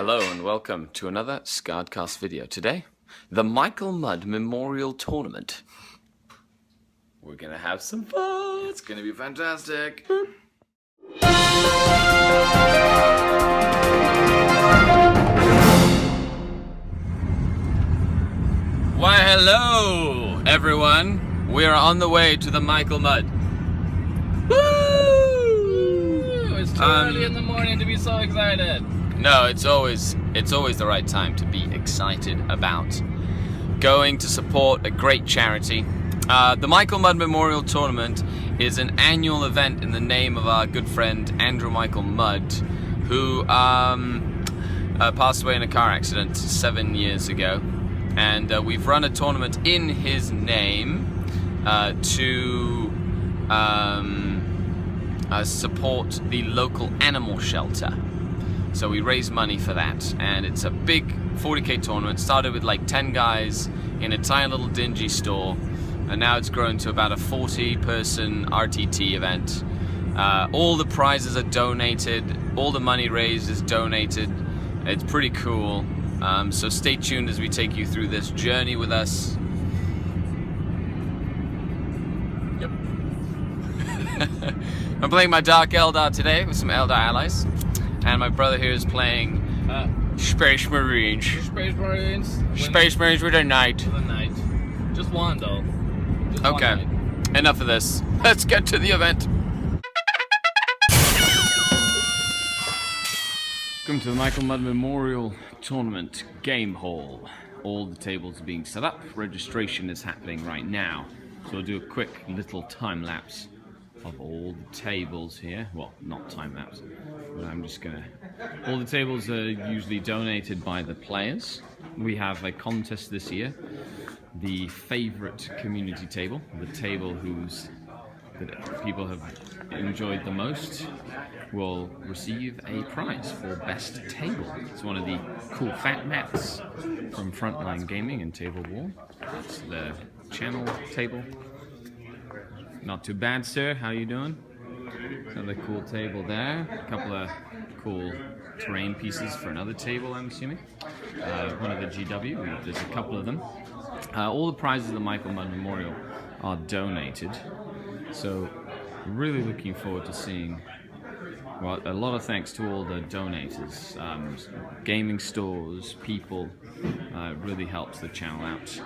Hello and welcome to another SkaredCast video. Today, the Michael Mudd Memorial Tournament. We're gonna have some fun. It's gonna be fantastic. Why, hello, everyone. We are on the way to the Michael Mudd. Woo! It's too early in the morning to be so excited. No, it's always the right time to be excited about going to support a great charity. The Michael Mudd Memorial Tournament is an annual event in the name of our good friend Andrew Michael Mudd, who passed away in a car accident 7 years ago. And we've run a tournament in his name to support the local animal shelter. So we raise money for that, and it's a big 40k tournament. Started with like 10 guys in a tiny little dingy store, and now it's grown to about a 40-person RTT event. All the prizes are donated, all the money raised is donated. It's pretty cool. So stay tuned as we take you through this journey with us. Yep. I'm playing my Dark Eldar today with some Eldar allies. And my brother here is playing Space Marines. Space Marines. Space Marines with a knight. With a knight. Just one though. Just okay. One Enough of this. Let's get to the event. Welcome to the Michael Mudd Memorial Tournament Game Hall. All the tables are being set up. Registration is happening right now. So we'll do a quick little time lapse of all the tables here. Well, not time lapse, but I'm just gonna... All the tables are usually donated by the players. We have a contest this year. The favorite community table, the table that people have enjoyed the most, will receive a prize for best table. It's one of the cool fat mats from Frontline Gaming and Table War. It's the channel table. Not too bad, sir. How you doing? Another cool table there. A couple of cool terrain pieces for another table, I'm assuming. One of the GW. There's a couple of them. All the prizes of the Michael Mudd Memorial are donated. So, really looking forward to seeing. Well, a lot of thanks to all the donators, gaming stores, people. It really helps the channel out.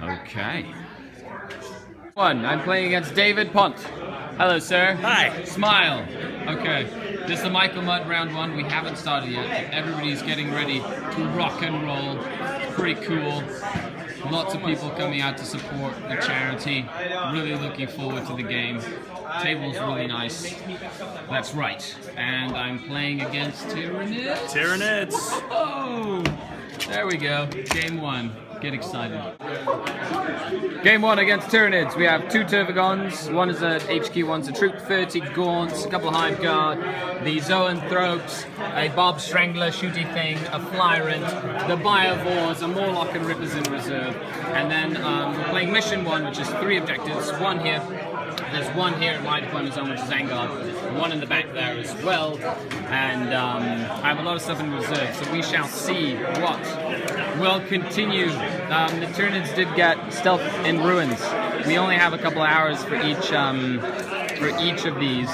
Okay. I'm playing against David Pont. Hello, sir. Hi. Smile. Okay. This is the Michael Mudd round one. We haven't started yet. Everybody's getting ready to rock and roll. It's pretty cool. Lots of people coming out to support the charity. Really looking forward to the game. Table's really nice. That's right. And I'm playing against Tyrannids. Tyrannids. Oh, there we go. Game one. Get excited. Game one against Tyrannids. We have 2 Tervagons. One is a HQ, one's a troop, 30 Gaunts, a couple of Hive Guard, the Zoanthropes, a Bob Strangler shooty thing, a Flyrant, the Biovores, a Morlock and Rippers in reserve. And then we're playing mission 1, which is 3 objectives. One here. There's one here in my deployment zone, which is Vanguard. One in the back there as well. And I have a lot of stuff in reserve, so we shall see what will continue. The Tyrannids did get Stealth in Ruins. We only have a couple of hours for each of these.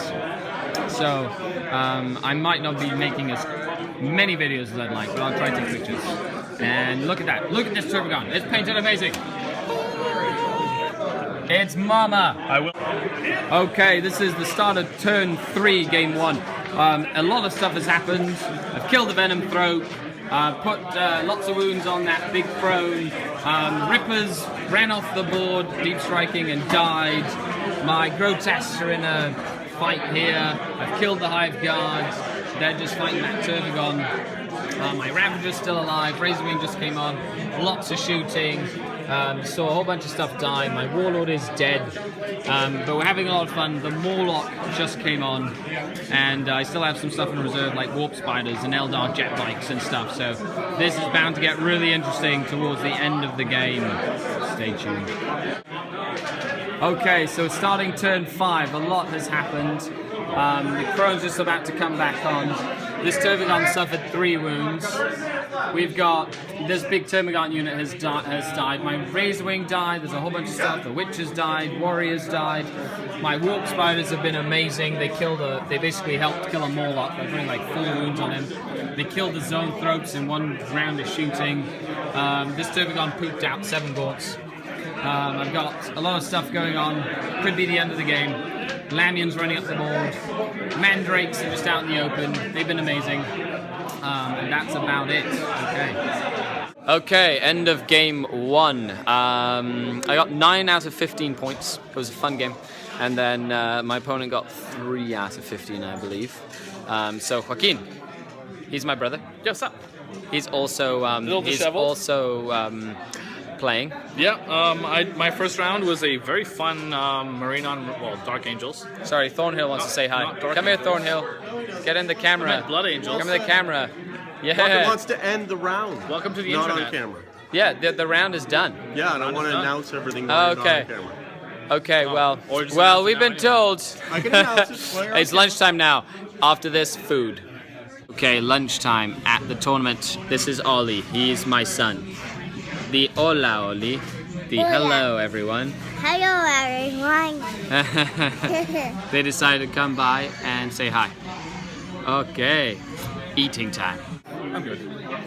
So I might not be making as many videos as I'd like, but I'll try to take pictures. And look at that. Look at this Tervagon. It's painted amazing. It's Mama. I will. Okay, this is the start of turn 3, game 1. A lot of stuff has happened. I've killed the Venom Throat, put lots of wounds on that big prone. Rippers ran off the board, deep striking, and died. My Grotesques are in a fight here. I've killed the Hive Guards. They're just fighting that Tervagon. My Ravager's still alive. Razorwing just came on. Lots of shooting. Saw a whole bunch of stuff die. My Warlord is dead. But we're having a lot of fun. The Morlock just came on. And I still have some stuff in reserve like Warp Spiders and Eldar jet bikes and stuff. So this is bound to get really interesting towards the end of the game. Stay tuned. Okay, so starting turn 5. A lot has happened. The Crone's just about to come back on. This Termagant suffered 3 wounds. We've got this big Termagant unit has died. My Razorwing died. There's a whole bunch of stuff. The Witches died. Warriors died. My Warp Spiders have been amazing. They basically helped kill a Morlock by putting like 4 wounds on him. They killed the Zone Throats in 1 round of shooting. This Termagant pooped out 7 Gaunts. I've got a lot of stuff going on. Could be the end of the game. Lamians running up the board. Mandrakes are just out in the open. They've been amazing. And that's about it. Okay, end of game 1. I got 9 out of 15 points. It was a fun game. And then my opponent got 3 out of 15, I believe. So Joaquin, he's my brother. Yes, up. He's also playing. Yeah, my first round was a very fun Marine on, Dark Angels. Sorry, Thornhill wants to say hi. Come here, Thornhill. Get in the camera. Blood Angels. Come in the camera. Yeah. Walker wants to end the round. Welcome to the Not internet. on camera. Yeah, the round is done. Yeah, and I want to announce everything Oh, on okay. camera. Okay, or just well, announce we've it been now told. I can announce it. It's lunchtime now. After this, food. Okay, lunchtime at the tournament. This is Ollie. He's my son. The hola, Ollie. The hello, everyone. Hello, everyone. They decided to come by and say hi. Okay, eating time. I'm good.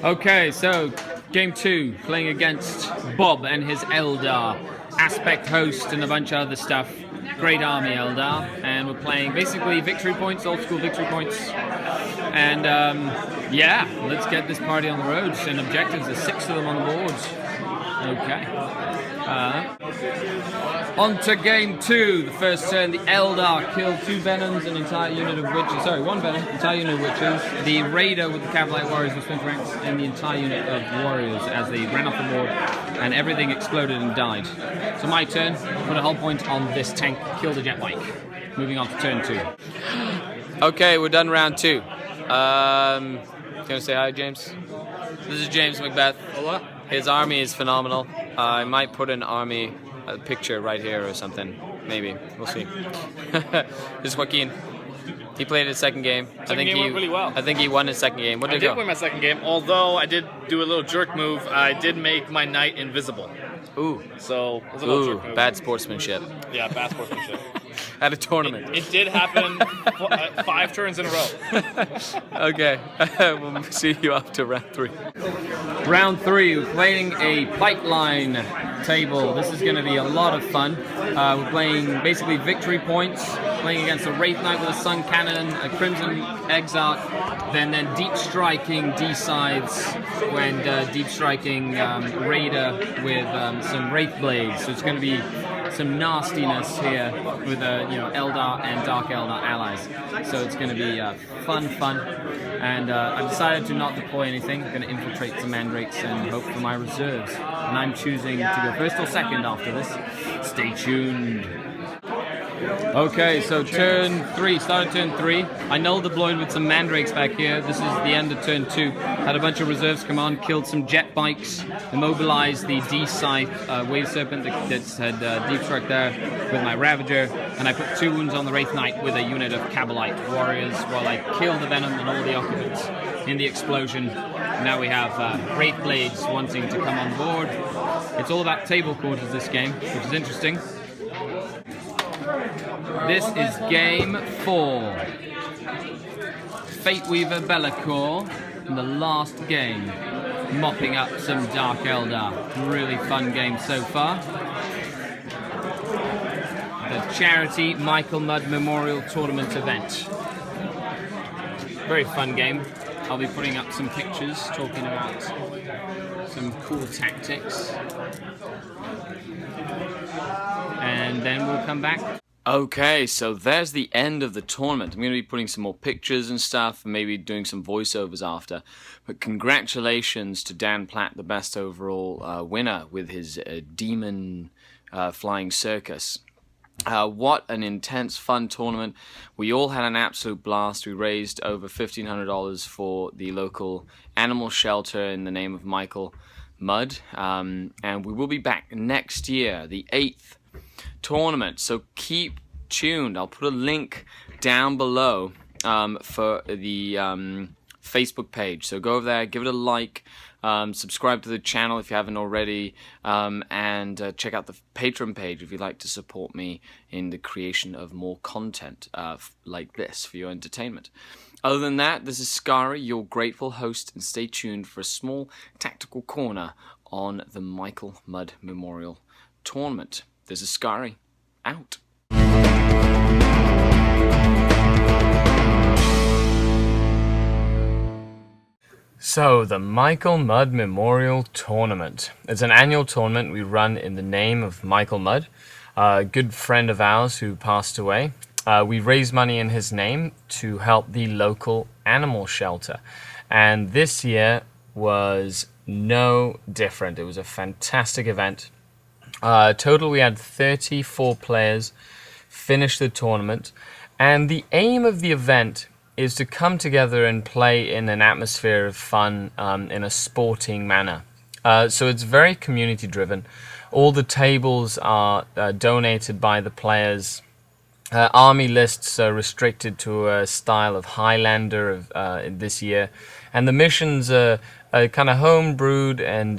Okay, so game 2, playing against Bob and his Eldar, Aspect Host and a bunch of other stuff. Great Army Eldar, and we're playing basically victory points, old school victory points. And yeah, let's get this party on the road. And objectives, there's 6 of them on the boards. Okay. On to game 2. The first turn, the Eldar killed 2 Venoms, an entire unit of Witches. Sorry, 1 Venom, entire unit of Witches. The Raider with the Cavalry Warriors was spent ranks, and the entire unit of Warriors as they ran off the board, and everything exploded and died. So my turn, put a hull point on this tank, killed a jet bike. Moving on to turn 2. Okay, we're done round 2. Gonna say hi, James? This is James Macbeth. Hola. His army is phenomenal. I might put an army picture right here or something. Maybe. We'll see. This is Joaquin. He played his second game. I think game he went really well. I think he won his second game. What I did did it go? win my second game, although I did do a little jerk move. I did make my knight invisible. Ooh. So, it was a little jerk move. Bad sportsmanship. Yeah, bad sportsmanship. At a tournament. It did happen 5 turns in a row. Okay. We'll see you after round 3. Round 3, we're playing a pipeline table. This is going to be a lot of fun. We're playing basically victory points, playing against a Wraith Knight with a Sun Cannon, a Crimson Exarch, then deep striking D-sides, when deep striking Raider with some Wraith Blades. So it's going to be some nastiness here with Eldar and Dark Eldar allies. So it's going to be fun. And I've decided to not deploy anything. I'm going to infiltrate some Mandrakes and hope for my reserves. And I'm choosing to go first or second after this. Stay tuned. Okay, so turn 3, started turn 3. I null deployed with some Mandrakes back here. This is the end of turn 2. Had a bunch of reserves come on, killed some jet bikes, immobilized the D-Scythe Wave Serpent that had deep struck there with my Ravager, and I put 2 wounds on the Wraith Knight with a unit of Cabalite Warriors while I killed the Venom and all the occupants in the explosion. Now we have Wraith Blades wanting to come on board. It's all about table quarters this game, which is interesting. This is game 4. Fate Weaver Be'lakor in the last game, mopping up some Dark Eldar. Really fun game so far. The charity Michael Mudd Memorial Tournament event. Very fun game. I'll be putting up some pictures talking about some cool tactics. And then we'll come back. Okay, so there's the end of the tournament. I'm going to be putting some more pictures and stuff, and maybe doing some voiceovers after. But congratulations to Dan Platt, the best overall winner with his Demon Flying Circus. What an intense, fun tournament. We all had an absolute blast. We raised over $1,500 for the local animal shelter in the name of Michael Mudd. And we will be back next year, the 8th tournament, so keep tuned. I'll put a link down below for the Facebook page. So go over there, give it a like, subscribe to the channel if you haven't already, and check out the Patreon page if you'd like to support me in the creation of more content like this for your entertainment. Other than that, this is Skari, your grateful host, and stay tuned for a small tactical corner on the Michael Mudd Memorial Tournament. This is Skari, out. So, the Michael Mudd Memorial Tournament. It's an annual tournament we run in the name of Michael Mudd, a good friend of ours who passed away. We raise money in his name to help the local animal shelter. And this year was no different. It was a fantastic event. Total, we had 34 players finish the tournament. And the aim of the event is to come together and play in an atmosphere of fun in a sporting manner. So it's very community driven. All the tables are donated by the players. Army lists are restricted to a style of Highlander this year. And the missions are kind of home-brewed and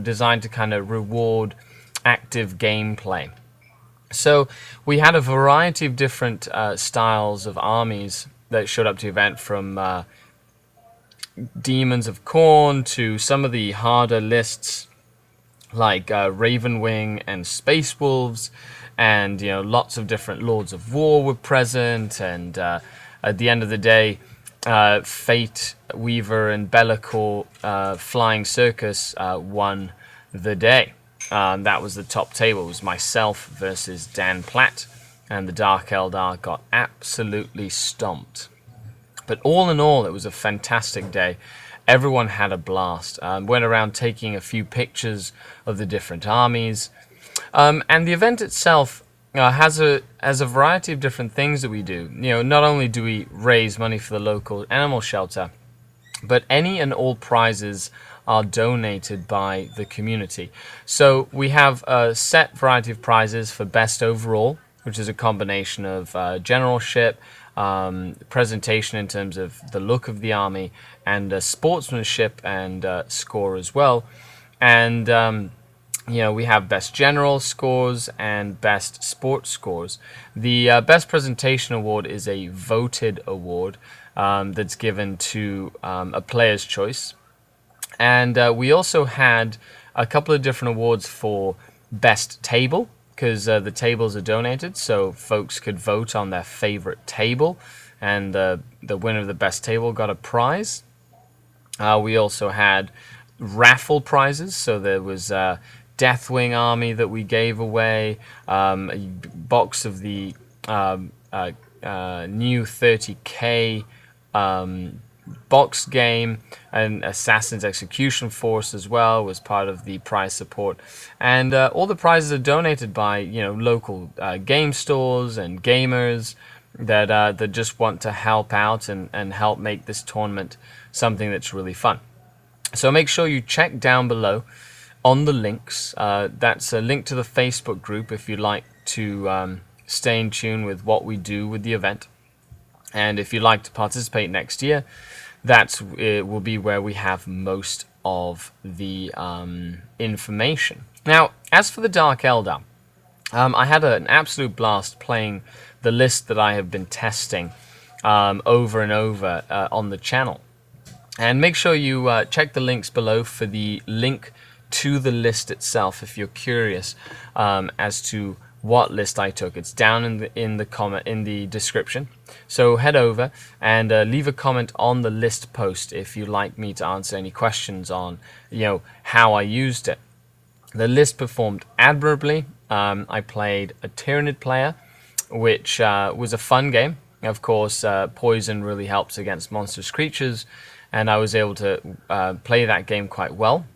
designed to kind of reward active gameplay. So we had a variety of different styles of armies that showed up to the event, from Demons of Khorne to some of the harder lists like Ravenwing and Space Wolves, and lots of different Lords of War were present. And at the end of the day, Fate Weaver and Be'lakor Flying Circus won the day. That was the top table. It was myself versus Dan Platt, and the Dark Eldar got absolutely stomped. But all in all, it was a fantastic day. Everyone had a blast. Went around taking a few pictures of the different armies. And the event itself has a variety of different things that we do. Not only do we raise money for the local animal shelter, but any and all prizes are donated by the community. So we have a set variety of prizes for best overall, which is a combination of generalship, presentation in terms of the look of the army, and sportsmanship and score as well. And we have best general scores and best sports scores. The best presentation award is a voted award that's given to a player's choice. And we also had a couple of different awards for best table, because the tables are donated, so folks could vote on their favorite table, and the winner of the best table got a prize. We also had raffle prizes, so there was Deathwing army that we gave away, a box of the new 30k box game, and Assassin's Execution Force as well was part of the prize support. And all the prizes are donated by local game stores and gamers that just want to help out and help make this tournament something that's really fun. So make sure you check down below on the links. That's a link to the Facebook group if you'd like to stay in tune with what we do with the event. And if you'd like to participate next year, it will be where we have most of the information. Now, as for the Dark Eldar, I had an absolute blast playing the list that I have been testing over and over on the channel. And make sure you check the links below for the link to the list itself if you're curious as to what list I took. It's down in the description. So head over and leave a comment on the list post if you'd like me to answer any questions on how I used it. The list performed admirably. I played a Tyrannid player, which was a fun game. Of course, poison really helps against monstrous creatures, and I was able to play that game quite well.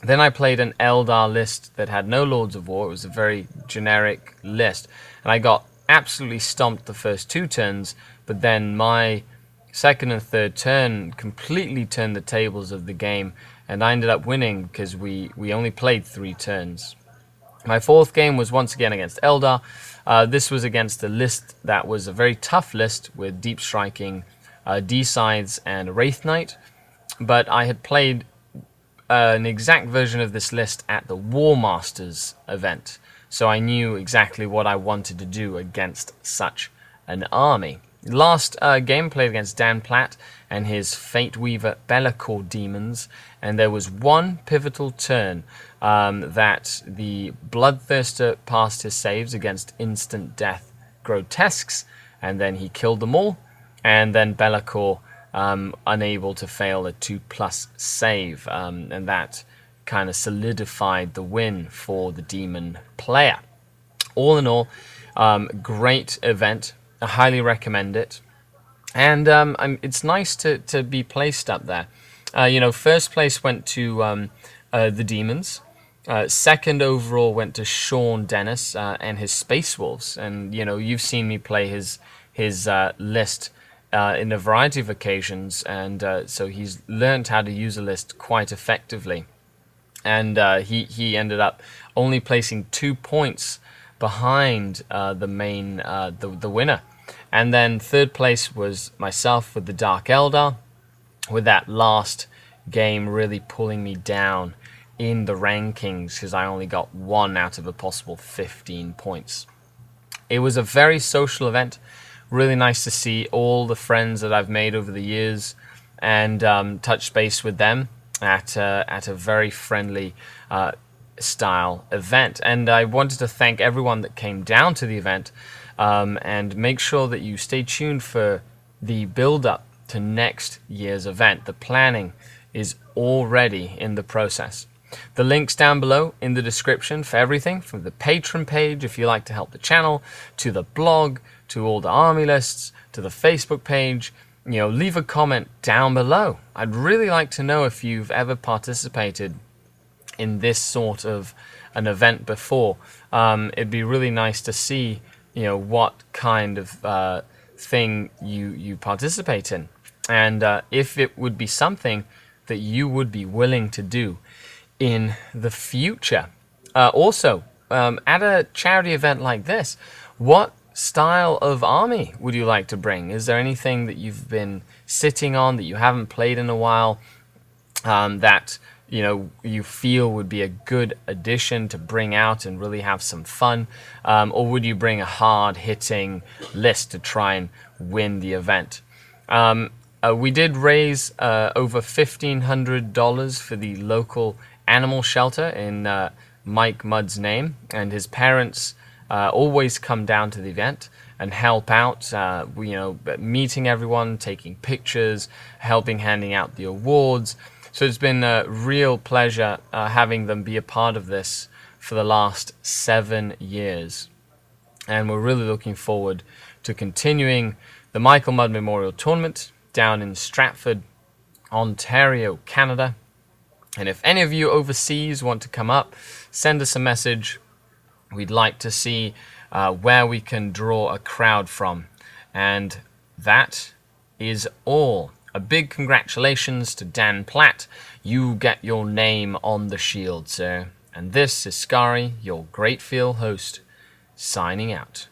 Then I played an Eldar list that had no Lords of War. It was a very generic list, and I got absolutely stomped the first 2 turns, but then my second and third turn completely turned the tables of the game, and I ended up winning because we only played 3 turns. My 4th game was once again against Eldar. This was against a list that was a very tough list with deep striking D-Sides and Wraith Knight, but I had played an exact version of this list at the War Masters event, so I knew exactly what I wanted to do against such an army. Last game played against Dan Platt and his Fate Weaver Be'lakor Demons, and there was one pivotal turn that the Bloodthirster passed his saves against instant death grotesques, and then he killed them all, and then Be'lakor unable to fail a 2+ save, and that kind of solidified the win for the demon player. All in all, great event. I highly recommend it, and it's nice to be placed up there. First place went to the Demons. Second overall went to Sean Dennis and his Space Wolves, and you've seen me play his list in a variety of occasions, and so he's learned how to use a list quite effectively, and he ended up only placing 2 points behind the main the winner. And then third place was myself with the Dark Eldar, with that last game really pulling me down in the rankings because I only got 1 out of a possible 15 points. It was a very social event, really nice to see all the friends that I've made over the years and touch base with them at a very friendly style event. And I wanted to thank everyone that came down to the event, and make sure that you stay tuned for the build-up to next year's event. The planning is already in the process. The link's down below in the description for everything, from the Patreon page if you like to help the channel, to the blog, to all the army lists, to the Facebook page. Leave a comment down below. I'd really like to know if you've ever participated in this sort of an event before. It'd be really nice to see what kind of thing you participate in, and if it would be something that you would be willing to do in the future. Also, at a charity event like this, what style of army would you like to bring? Is there anything that you've been sitting on that you haven't played in a while, that you feel would be a good addition to bring out and really have some fun? Or would you bring a hard-hitting list to try and win the event? We did raise over $1,500 for the local animal shelter in Mike Mudd's name, and his parents always come down to the event and help out, meeting everyone, taking pictures, handing out the awards. So it's been a real pleasure having them be a part of this for the last 7 years. And we're really looking forward to continuing the Michael Mudd Memorial Tournament down in Stratford, Ontario, Canada. And if any of you overseas want to come up, send us a message. We'd like to see where we can draw a crowd from. And that is all. A big congratulations to Dan Platt. You get your name on the shield, sir. And this is Skari, your Great Field host, signing out.